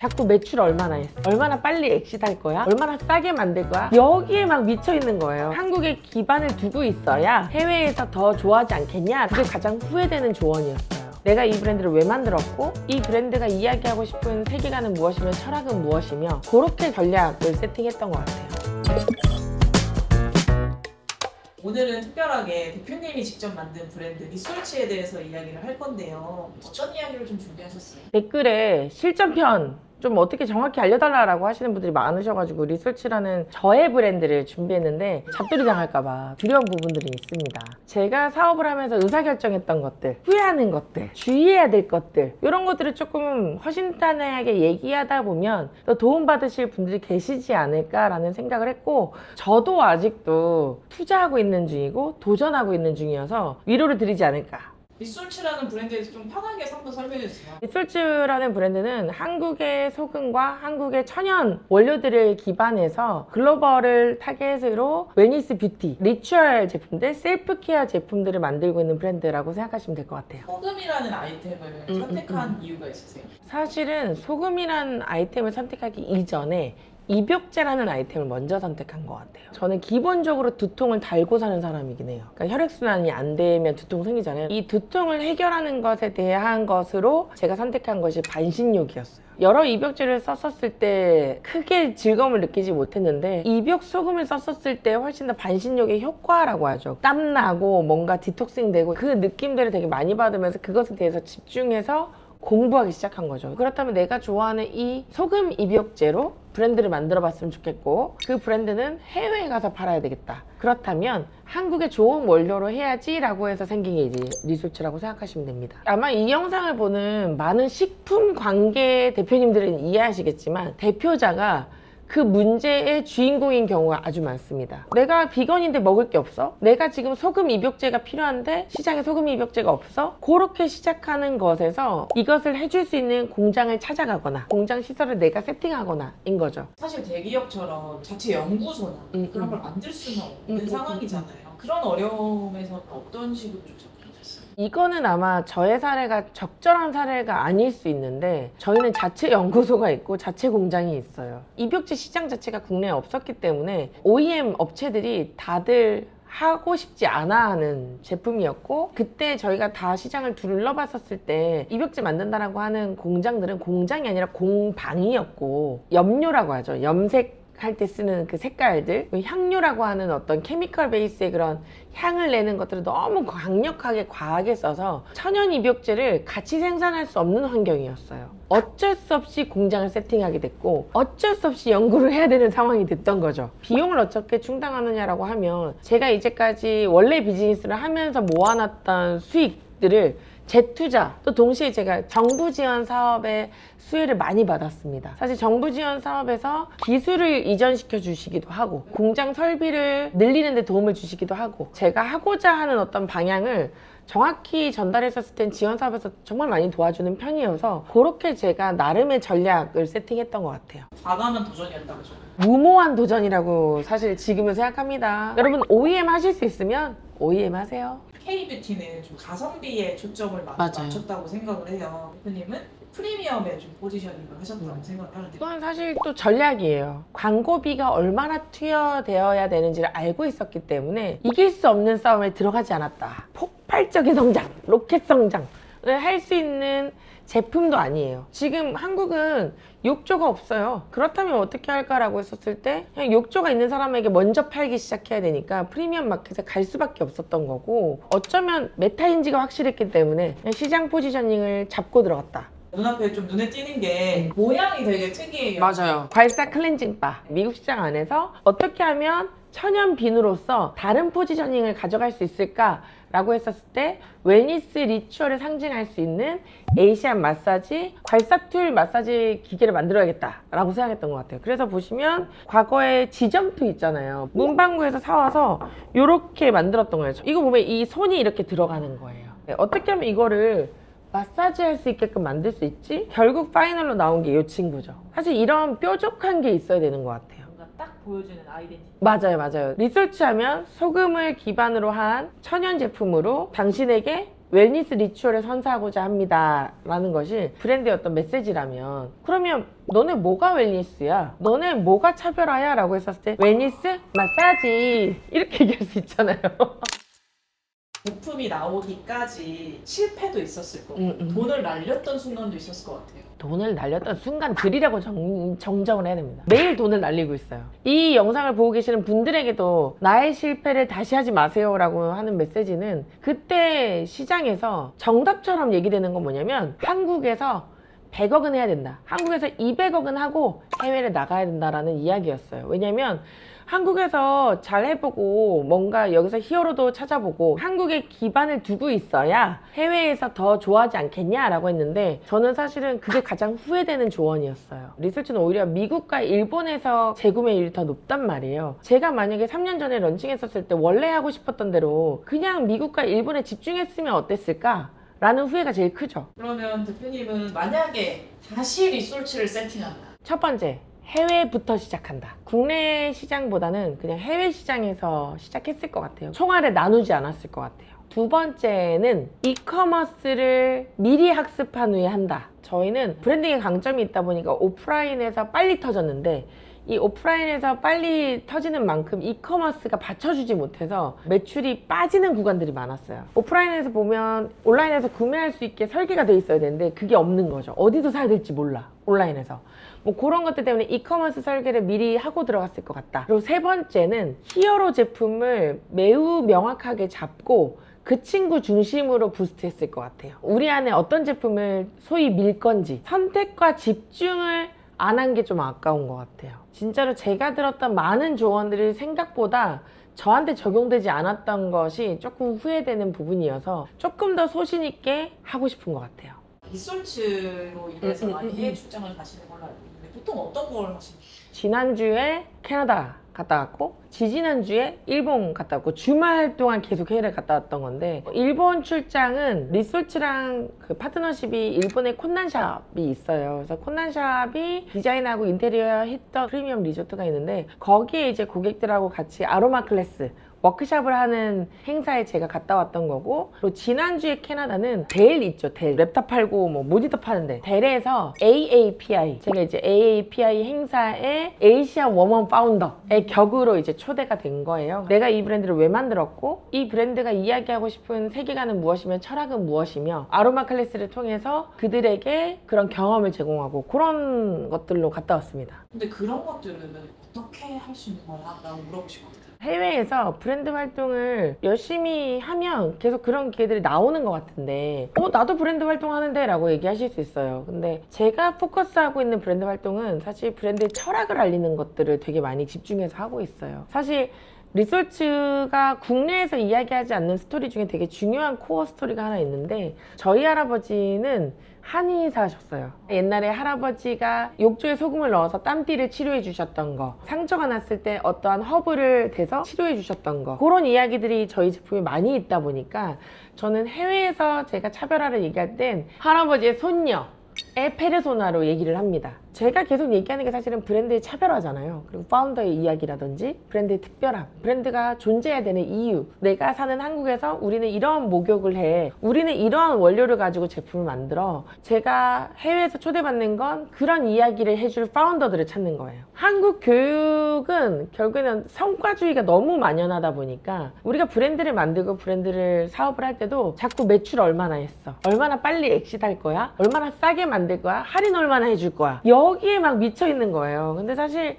자꾸 매출 얼마나 했어? 얼마나 빨리 엑시트할 거야? 얼마나 싸게 만들 거야? 여기에 막 미쳐 있는 거예요. 한국에 기반을 두고 있어야 해외에서 더 좋아하지 않겠냐? 그게 가장 후회되는 조언이었어요. 내가 이 브랜드를 왜 만들었고 이 브랜드가 이야기하고 싶은 세계관은 무엇이며 철학은 무엇이며 그렇게 전략을 세팅했던 것 같아요. 오늘은 특별하게 대표님이 직접 만든 브랜드 리솔치에 대해서 이야기를 할 건데요. 어떤 이야기를 좀 준비하셨어요? 댓글에 실전편 좀 어떻게 정확히 알려달라고 하시는 분들이 많으셔가지고 리서치라는 저의 브랜드를 준비했는데 잡돌이 당할까봐 두려운 부분들이 있습니다. 제가 사업을 하면서 의사결정했던 것들, 후회하는 것들, 주의해야 될 것들 이런 것들을 조금 허심탄회하게 얘기하다 보면 더 도움받으실 분들이 계시지 않을까라는 생각을 했고, 저도 아직도 투자하고 있는 중이고 도전하고 있는 중이어서 위로를 드리지 않을까. 리솔치라는 브랜드에 대해서 좀 편하게 한번 설명해 주세요. 리솔츠라는 브랜드는 한국의 소금과 한국의 천연 원료들을 기반해서 글로벌을 타겟으로 웰니스 뷰티, 리추얼 제품들, 셀프 케어 제품들을 만들고 있는 브랜드라고 생각하시면 될 것 같아요. 소금이라는 아이템을 선택한 이유가 있으세요? 사실은 소금이라는 아이템을 선택하기 이전에 입욕제라는 아이템을 먼저 선택한 것 같아요. 저는 기본적으로 두통을 달고 사는 사람이긴 해요. 그러니까 혈액순환이 안 되면 두통 생기잖아요. 이 두통을 해결하는 것에 대한 것으로 제가 선택한 것이 반신욕이었어요. 여러 입욕제를 썼었을 때 크게 즐거움을 느끼지 못했는데 입욕 소금을 썼었을 때 훨씬 더 반신욕의 효과라고 하죠. 땀나고 뭔가 디톡싱 되고 그 느낌들을 되게 많이 받으면서 그것에 대해서 집중해서 공부하기 시작한 거죠. 그렇다면 내가 좋아하는 이 소금 입욕제로 브랜드를 만들어 봤으면 좋겠고, 그 브랜드는 해외에 가서 팔아야 되겠다. 그렇다면 한국의 좋은 원료로 해야지 라고 해서 생긴 게 이제 리솔츠라고 생각하시면 됩니다. 아마 이 영상을 보는 많은 식품 관계 대표님들은 이해하시겠지만 대표자가 그 문제의 주인공인 경우가 아주 많습니다. 내가 비건인데 먹을 게 없어? 내가 지금 소금 입욕제가 필요한데 시장에 소금 입욕제가 없어? 그렇게 시작하는 것에서 이것을 해줄 수 있는 공장을 찾아가거나 공장 시설을 내가 세팅하거나 인 거죠. 사실 대기업처럼 자체 연구소나 그런 걸 만들 수는 없는 상황이잖아요. 그런 어려움에서 어떤 식으로 좀 접근하셨어요? 이거는 아마 저의 사례가 적절한 사례가 아닐 수 있는데, 저희는 자체 연구소가 있고 자체 공장이 있어요. 입욕제 시장 자체가 국내에 없었기 때문에 OEM 업체들이 다들 하고 싶지 않아 하는 제품이었고, 그때 저희가 다 시장을 둘러봤었을 때 입욕제 만든다라고 하는 공장들은 공장이 아니라 공방이었고, 염료라고 하죠. 염색 할 때 쓰는 그 색깔들, 향료라고 하는 어떤 케미컬 베이스의 그런 향을 내는 것들을 너무 강력하게 과하게 써서 천연 입욕제를 같이 생산할 수 없는 환경이었어요. 어쩔 수 없이 공장을 세팅하게 됐고 어쩔 수 없이 연구를 해야 되는 상황이 됐던 거죠. 비용을 어떻게 충당하느냐라고 하면, 제가 이제까지 원래 비즈니스를 하면서 모아놨던 수익들을 재투자, 또 동시에 제가 정부 지원 사업에 수혜를 많이 받았습니다. 사실 정부 지원 사업에서 기술을 이전시켜 주시기도 하고 공장 설비를 늘리는 데 도움을 주시기도 하고, 제가 하고자 하는 어떤 방향을 정확히 전달했었을 땐 지원 사업에서 정말 많이 도와주는 편이어서 그렇게 제가 나름의 전략을 세팅했던 것 같아요. 과감한 도전이었다고 죠. 무모한 도전이라고 사실 지금은 생각합니다. 여러분 OEM 하실 수 있으면 OEM 하세요. K뷰티는 좀 가성비에 초점을 많이 맞아요. 맞췄다고 생각을 해요. 대표님은 프리미엄에 좀 포지셔닝을 하셨다고 생각을 하는데, 이건 사실 또 전략이에요. 광고비가 얼마나 투여되어야 되는지를 알고 있었기 때문에 이길 수 없는 싸움에 들어가지 않았다. 폭발적인 성장, 로켓 성장을 할 수 있는 제품도 아니에요. 지금 한국은 욕조가 없어요. 그렇다면 어떻게 할까라고 했었을 때 그냥 욕조가 있는 사람에게 먼저 팔기 시작해야 되니까 프리미엄 마켓에 갈 수밖에 없었던 거고, 어쩌면 메타인지가 확실했기 때문에 그냥 시장 포지셔닝을 잡고 들어갔다. 눈앞에 좀 눈에 띄는 게 모양이 되게 특이해요. 맞아요. 괄사 클렌징 바. 미국 시장 안에서 어떻게 하면 천연 비누로서 다른 포지셔닝을 가져갈 수 있을까라고 했었을 때 웰니스 리추얼을 상징할 수 있는 에이시안 마사지 괄사툴 마사지 기계를 만들어야겠다라고 생각했던 것 같아요. 그래서 보시면 과거에 지점토 있잖아요. 문방구에서 사와서 이렇게 만들었던 거예요. 이거 보면 이 손이 이렇게 들어가는 거예요. 어떻게 하면 이거를 마사지 할 수 있게끔 만들 수 있지? 결국 파이널로 나온 게 이 친구죠. 사실 이런 뾰족한 게 있어야 되는 것 같아요. 뭔가 딱 보여주는 아이덴티티. 맞아요. 리서치 하면 소금을 기반으로 한 천연 제품으로 당신에게 웰니스 리추얼에 선사하고자 합니다 라는 것이 브랜드의 어떤 메시지라면, 그러면 너네 뭐가 웰니스야? 너네 뭐가 차별화야? 라고 했었을 때 웰니스? 마사지 이렇게 얘기할 수 있잖아요. 제품이 나오기까지 실패도 있었을 거고 음. 돈을 날렸던 순간도 있었을 것 같아요. 돈을 날렸던 순간들이라고 정정을 해야 됩니다. 매일 돈을 날리고 있어요. 이 영상을 보고 계시는 분들에게도 나의 실패를 다시 하지 마세요 라고 하는 메시지는, 그때 시장에서 정답처럼 얘기되는 건 뭐냐면, 한국에서 100억은 해야 된다, 한국에서 200억은 하고 해외를 나가야 된다라는 이야기였어요. 왜냐면 한국에서 잘 해보고 뭔가 여기서 히어로도 찾아보고 한국에 기반을 두고 있어야 해외에서 더 좋아하지 않겠냐라고 했는데, 저는 사실은 그게 가장 후회되는 조언이었어요. 리서치는 오히려 미국과 일본에서 재구매율이 더 높단 말이에요. 제가 만약에 3년 전에 런칭했었을 때 원래 하고 싶었던 대로 그냥 미국과 일본에 집중했으면 어땠을까? 라는 후회가 제일 크죠. 그러면 대표님은 만약에 다시 리솔치를 세팅한다. 첫 번째, 해외부터 시작한다. 국내 시장보다는 그냥 해외 시장에서 시작했을 것 같아요. 총알을 나누지 않았을 것 같아요. 두 번째는 이커머스를 미리 학습한 후에 한다. 저희는 브랜딩의 강점이 있다 보니까 오프라인에서 빨리 터졌는데, 이 오프라인에서 빨리 터지는 만큼 이커머스가 받쳐주지 못해서 매출이 빠지는 구간들이 많았어요. 오프라인에서 보면 온라인에서 구매할 수 있게 설계가 돼 있어야 되는데 그게 없는 거죠. 어디서 사야 될지 몰라, 온라인에서. 뭐 그런 것들 때문에 이커머스 설계를 미리 하고 들어갔을 것 같다. 그리고 세 번째는 히어로 제품을 매우 명확하게 잡고 그 친구 중심으로 부스트했을 것 같아요. 우리 안에 어떤 제품을 소위 밀 건지 선택과 집중을 안 한 게 좀 아까운 것 같아요. 진짜로 제가 들었던 많은 조언들이 생각보다 저한테 적용되지 않았던 것이 조금 후회되는 부분이어서 조금 더 소신 있게 하고 싶은 것 같아요. 리솔츠로 인해서 많이 해외 출장을 가시는 걸로 알고 있는데 보통 어떤 걸 하시나요? 지난주에 캐나다 갔다 왔고, 지지난주에 일본 갔다 왔고, 주말 동안 계속 해외를 갔다 왔던 건데, 일본 출장은 리솔츠랑 그 파트너십이 일본의 콘난샵이 있어요. 그래서 콘난샵이 디자인하고 인테리어 했던 프리미엄 리조트가 있는데, 거기에 이제 고객들하고 같이 아로마 클래스 워크샵을 하는 행사에 제가 갔다 왔던 거고, 그리고 지난주에 캐나다는 델 있죠. 델 랩탑 팔고 뭐 모니터 파는데, 델에서 AAPI, 제가 이제 AAPI 행사에 에이시안 워먼 파운더의 격으로 이제 초대가 된 거예요. 내가 이 브랜드를 왜 만들었고, 이 브랜드가 이야기하고 싶은 세계관은 무엇이며 철학은 무엇이며, 아로마 클래스를 통해서 그들에게 그런 경험을 제공하고, 그런 것들로 갔다 왔습니다. 근데 그런 것들은 어떻게 할 수 있는 거야? 라고 물어보고 싶거든요. 해외에서 브랜드 활동을 열심히 하면 계속 그런 기회들이 나오는 것 같은데, 나도 브랜드 활동하는데 라고 얘기하실 수 있어요. 근데 제가 포커스하고 있는 브랜드 활동은 사실 브랜드의 철학을 알리는 것들을 되게 많이 집중해서 하고 있어요. 사실 리솔츠가 국내에서 이야기하지 않는 스토리 중에 되게 중요한 코어 스토리가 하나 있는데, 저희 할아버지는 한의사셨어요. 옛날에 할아버지가 욕조에 소금을 넣어서 땀띠를 치료해 주셨던 거, 상처가 났을 때 어떠한 허브를 대서 치료해 주셨던 거, 그런 이야기들이 저희 제품에 많이 있다 보니까 저는 해외에서 제가 차별화를 얘기할 땐 할아버지의 손녀의 페르소나로 얘기를 합니다. 제가 계속 얘기하는 게 사실은 브랜드의 차별화잖아요. 그리고 파운더의 이야기라든지 브랜드의 특별함, 브랜드가 존재해야 되는 이유, 내가 사는 한국에서 우리는 이러한 목욕을 해, 우리는 이러한 원료를 가지고 제품을 만들어, 제가 해외에서 초대받는 건 그런 이야기를 해줄 파운더들을 찾는 거예요. 한국 교육은 결국에는 성과주의가 너무 만연하다 보니까 우리가 브랜드를 만들고 브랜드를 사업을 할 때도 자꾸 매출 얼마나 했어, 얼마나 빨리 엑시트할 거야, 얼마나 싸게 만들 거야, 할인 얼마나 해줄 거야, 여기에 막 미쳐 있는 거예요. 근데 사실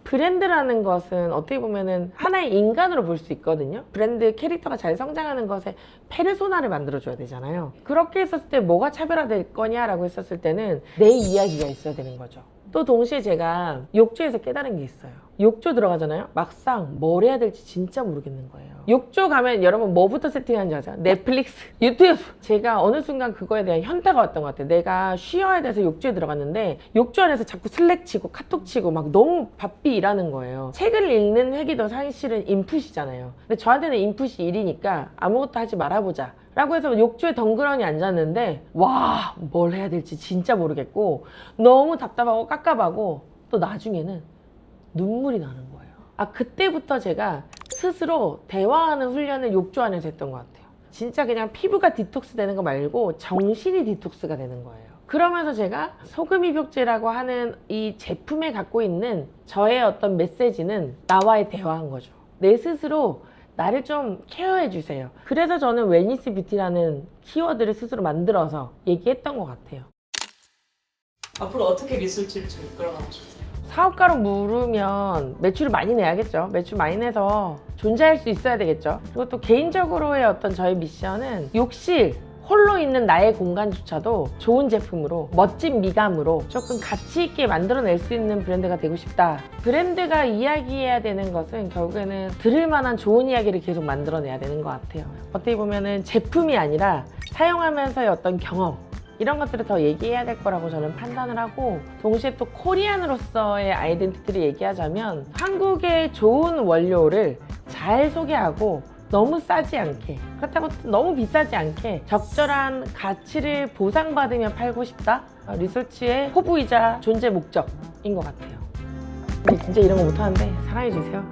브랜드라는 것은 어떻게 보면은 하나의 인간으로 볼 수 있거든요. 브랜드 캐릭터가 잘 성장하는 것에 페르소나를 만들어줘야 되잖아요. 그렇게 했었을 때 뭐가 차별화될 거냐라고 했었을 때는 내 이야기가 있어야 되는 거죠. 또 동시에 제가 욕조에서 깨달은 게 있어요. 욕조 들어가잖아요. 막상 뭘 해야 될지 진짜 모르겠는 거예요. 욕조 가면 여러분 뭐부터 세팅하는지 아세요? 넷플릭스, 유튜브. 제가 어느 순간 그거에 대한 현타가 왔던 것 같아요. 내가 쉬어야 돼서 욕조에 들어갔는데 욕조 안에서 자꾸 슬랙 치고 카톡 치고 막 너무 바삐 일하는 거예요. 책을 읽는 획이 더 사실은 인풋이잖아요. 근데 저한테는 인풋이 일이니까 아무것도 하지 말아보자 라고 해서 욕조에 덩그러니 앉았는데, 와, 뭘 해야 될지 진짜 모르겠고 너무 답답하고 깝깝하고, 또 나중에는 눈물이 나는 거예요. 그때부터 제가 스스로 대화하는 훈련을 욕조 안에서 했던 것 같아요. 진짜 그냥 피부가 디톡스 되는 거 말고 정신이 디톡스가 되는 거예요. 그러면서 제가 소금 입욕제라고 하는 이 제품에 갖고 있는 저의 어떤 메시지는 나와의 대화한 거죠. 내 스스로 나를 좀 케어해 주세요. 그래서 저는 웰니스 뷰티라는 키워드를 스스로 만들어서 얘기했던 것 같아요. 앞으로 어떻게 리솔치를 좀 이끌어가고 싶으세요? 사업가로 물으면 매출을 많이 내야겠죠. 매출 많이 내서 존재할 수 있어야 되겠죠. 그리고 또 개인적으로의 어떤 저의 미션은 욕실 홀로 있는 나의 공간조차도 좋은 제품으로 멋진 미감으로 조금 가치 있게 만들어낼 수 있는 브랜드가 되고 싶다. 브랜드가 이야기해야 되는 것은 결국에는 들을 만한 좋은 이야기를 계속 만들어내야 되는 것 같아요. 어떻게 보면은 제품이 아니라 사용하면서의 어떤 경험 이런 것들을 더 얘기해야 될 거라고 저는 판단을 하고, 동시에 또 코리안으로서의 아이덴티티를 얘기하자면 한국의 좋은 원료를 잘 소개하고 너무 싸지 않게, 그렇다고 너무 비싸지 않게 적절한 가치를 보상받으며 팔고 싶다. 리서치의 포부이자 존재 목적인 것 같아요. 근데 진짜 이런 거 못하는데 사랑해주세요.